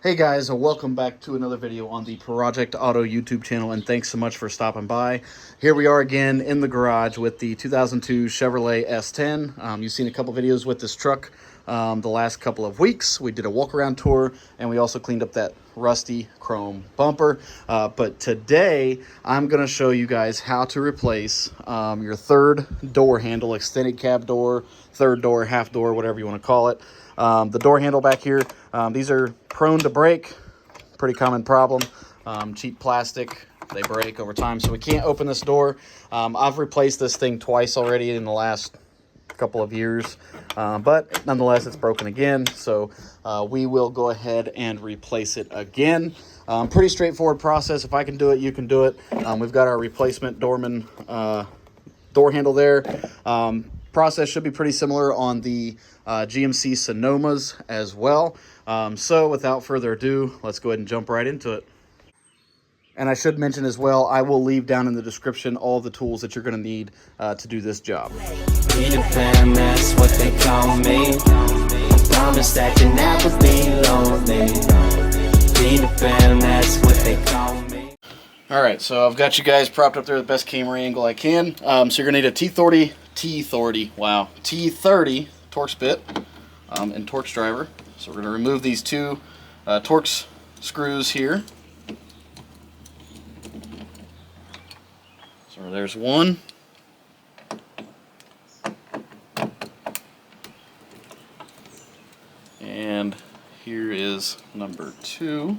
Hey guys, welcome back to another video on the Project Auto YouTube channel, and thanks so much for stopping by. Here we are again in the garage with the 2002 Chevrolet S10. You've seen a couple videos with this truck the last couple of weeks. We did a walk-around tour, and we also cleaned up that rusty chrome bumper. But today, I'm going to show you guys how to replace your third door handle, extended cab door, third door, half door, whatever you want to call it. The door handle back here, these are prone to break, pretty common problem. Cheap plastic, they break over time, so we can't open this door. I've replaced this thing twice already in the last couple of years, but nonetheless it's broken again, so we will go ahead and replace it again. Pretty straightforward process. If I can do it, you can do it. We've got our replacement doorman door handle there. Process should be pretty similar on the GMC Sonomas as well. So without further ado, let's go ahead and jump right into it. And I should mention as well, I will leave down in the description all the tools that you're going to need to do this job. Peter Pan, that's what they call me. Promise that you never be lonely. Peter Pan, that's what they call me. Alright, so I've got you guys propped up there the best camera angle I can. So you're going to need a T30 Torx bit and Torx driver. So we're going to remove these two Torx screws here. So there's one. And here is number two.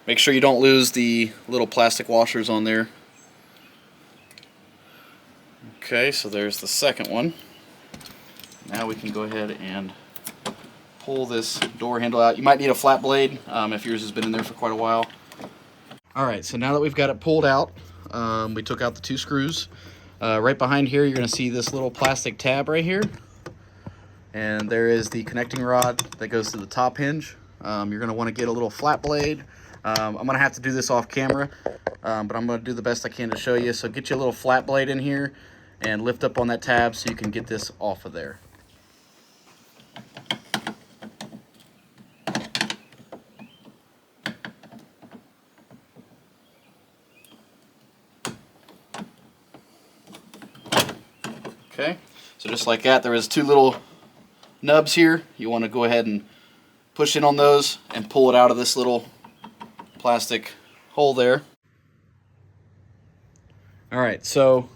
Make sure you don't lose the little plastic washers on there. Okay, so there's the second one. Now we can go ahead and pull this door handle out. You might need a flat blade if yours has been in there for quite a while. Alright, so now that we've got it pulled out, we took out the two screws. Right behind here, you're going to see this little plastic tab right here. And there is the connecting rod that goes to the top hinge. You're going to want to get a little flat blade. I'm going to have to do this off camera, but I'm going to do the best I can to show you. So get you a little flat blade in here and lift up on that tab so you can get this off of there. Okay, so just like that, there is two little nubs here. You want to go ahead and push in on those and pull it out of this little plastic hole there. Alright, so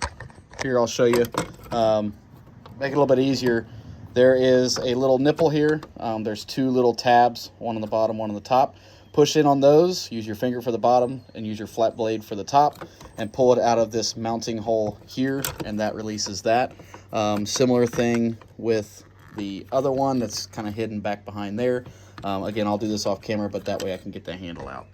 here I'll show you. Make it a little bit easier. There is a little nipple here. There's two little tabs, one on the bottom, one on the top. Push in on those, use your finger for the bottom and use your flat blade for the top, and pull it out of this mounting hole here, and that releases that. Similar thing with the other one that's kind of hidden back behind there. Again, I'll do this off camera, but that way I can get that handle out.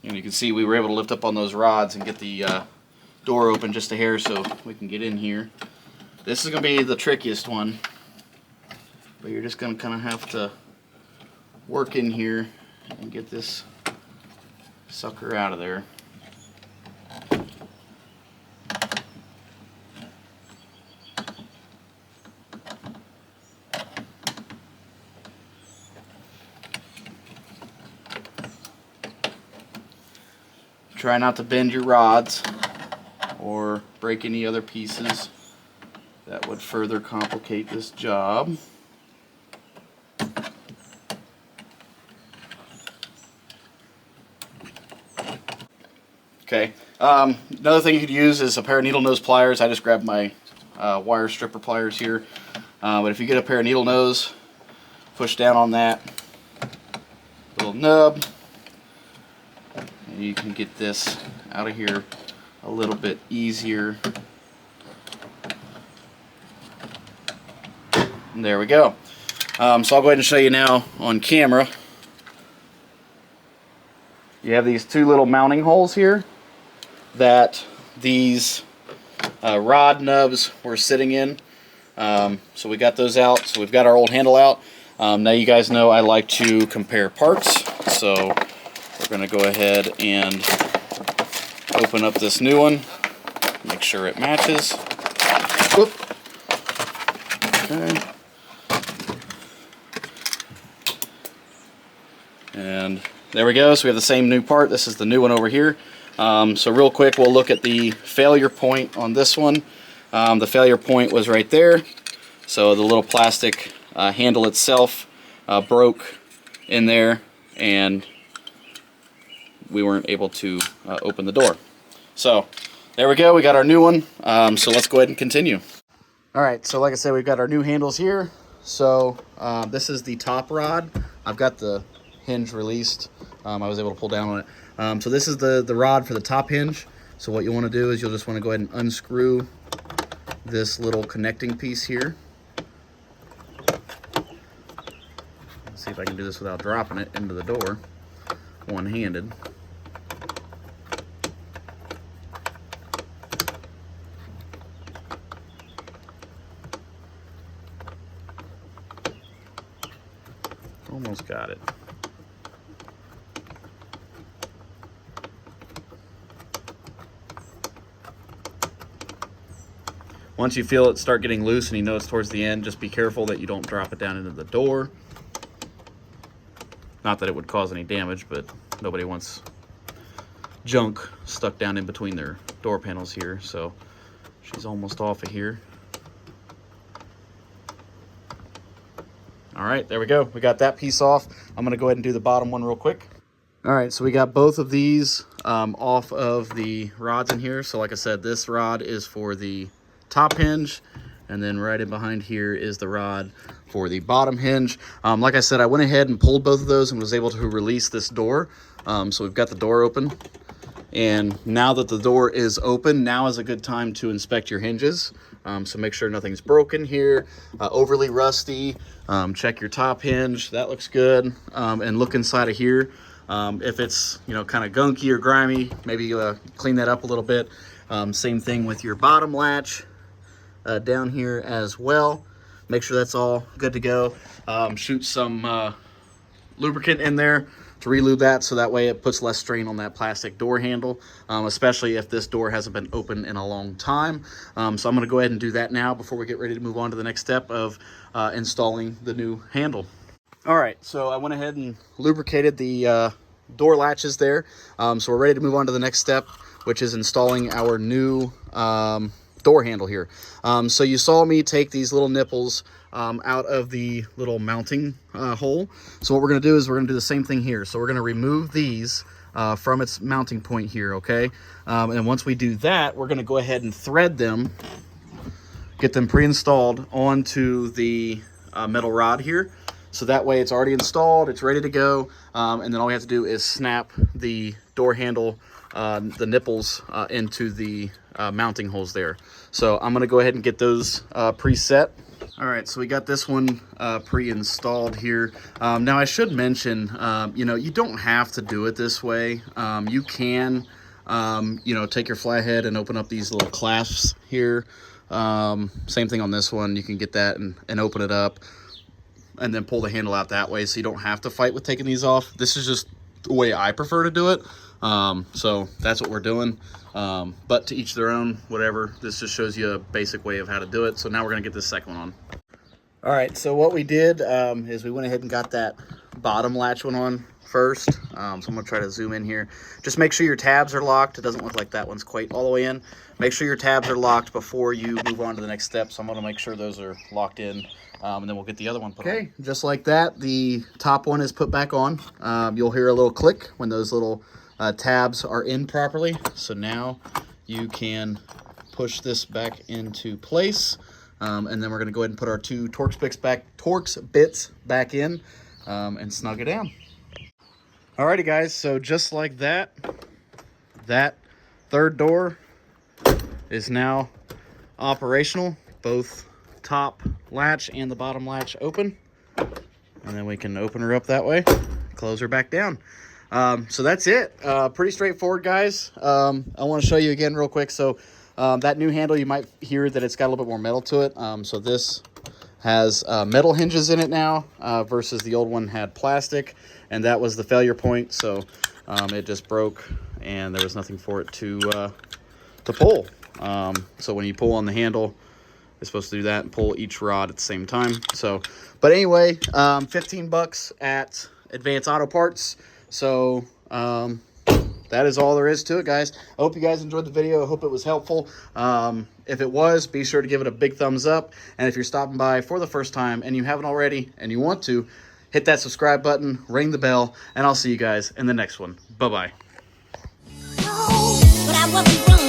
And you can see we were able to lift up on those rods and get the door open just a hair so we can get in here. This is going to be the trickiest one, but you're just going to kind of have to work in here and get this sucker out of there. Try not to bend your rods or break any other pieces. That would further complicate this job. Okay, another thing you could use is a pair of needle nose pliers. I just grabbed my wire stripper pliers here. But if you get a pair of needle nose, push down on that little nub, and you can get this out of here a little bit easier. And there we go. So I'll go ahead and show you now on camera. You have these two little mounting holes here that these rod nubs were sitting in. So we got those out. So we've got our old handle out. Now you guys know I like to compare parts, so we're going to go ahead and open up this new one, make sure it matches. Whoop. Okay. And there we go, so we have the same new part. This is the new one over here. So real quick, we'll look at the failure point on this one. The failure point was right there. So the little plastic handle itself broke in there, and we weren't able to open the door. So there we go, we got our new one. So let's go ahead and continue. All right, so like I said, we've got our new handles here. So this is the top rod. I've got the hinge released. I was able to pull down on it. So this is the rod for the top hinge. So what you want to do is you'll just want to go ahead and unscrew this little connecting piece here. Let's see if I can do this without dropping it into the door one-handed. Almost got it. Once you feel it start getting loose and you know it's towards the end, just be careful that you don't drop it down into the door. Not that it would cause any damage, but nobody wants junk stuck down in between their door panels here. So she's almost off of here. All right, there we go. We got that piece off. I'm gonna go ahead and do the bottom one real quick. All right, so we got both of these off of the rods in here. So like I said, this rod is for the top hinge, and then right in behind here is the rod for the bottom hinge. Like I said, I went ahead and pulled both of those and was able to release this door. So we've got the door open, and now that the door is open, now is a good time to inspect your hinges. So make sure nothing's broken here, overly rusty. Check your top hinge, that looks good. And look inside of here. If it's, you know, kind of gunky or grimy, maybe clean that up a little bit. Same thing with your bottom latch. Down here as well. Make sure that's all good to go. Shoot some lubricant in there to relube that, so that way it puts less strain on that plastic door handle, especially if this door hasn't been open in a long time. So I'm going to go ahead and do that now before we get ready to move on to the next step of installing the new handle. All right, so I went ahead and lubricated the door latches there. So we're ready to move on to the next step, which is installing our new door handle here. So you saw me take these little nipples out of the little mounting hole. So what we're going to do is we're going to do the same thing here. So we're going to remove these from its mounting point here, okay? And once we do that, we're going to go ahead and thread them, get them pre-installed onto the metal rod here. So that way it's already installed, it's ready to go, and then all we have to do is snap the door handle, the nipples into the mounting holes there. So I'm going to go ahead and get those preset. All right, so we got this one pre-installed here. Now I should mention, you know, you don't have to do it this way. You can, you know, take your flathead and open up these little clasps here. Same thing on this one. You can get that and open it up and then pull the handle out that way, so you don't have to fight with taking these off. This is just the way I prefer to do it. So that's what we're doing. But to each their own, whatever. This just shows you a basic way of how to do it. So now we're gonna get this second one on. All right, so what we did is we went ahead and got that bottom latch one on first. So I'm gonna try to zoom in here. Just make sure your tabs are locked. It doesn't look like that one's quite all the way in. Make sure your tabs are locked before you move on to the next step. So I'm gonna make sure those are locked in. And then we'll get the other one put on. Okay, just like that, the top one is put back on. You'll hear a little click when those little tabs are in properly. So now you can push this back into place. And then we're gonna go ahead and put our two Torx bits back in and snug it down. Alrighty guys, so just like that, that third door is now operational. Both top latch and the bottom latch open, and then we can open her up that way, close her back down. So that's it. Pretty straightforward, guys. I want to show you again real quick. So that new handle, you might hear that it's got a little bit more metal to it. So this has metal hinges in it now versus the old one had plastic, and that was the failure point. So it just broke and there was nothing for it to pull. So when you pull on the handle, it's supposed to do that and pull each rod at the same time. So, but anyway, 15 bucks at Advance Auto Parts. So that is all there is to it, guys. I hope you guys enjoyed the video. I hope it was helpful. If it was, be sure to give it a big thumbs up. And if you're stopping by for the first time and you haven't already and you want to, hit that subscribe button, ring the bell, and I'll see you guys in the next one. Bye-bye. But I wasn't wrong.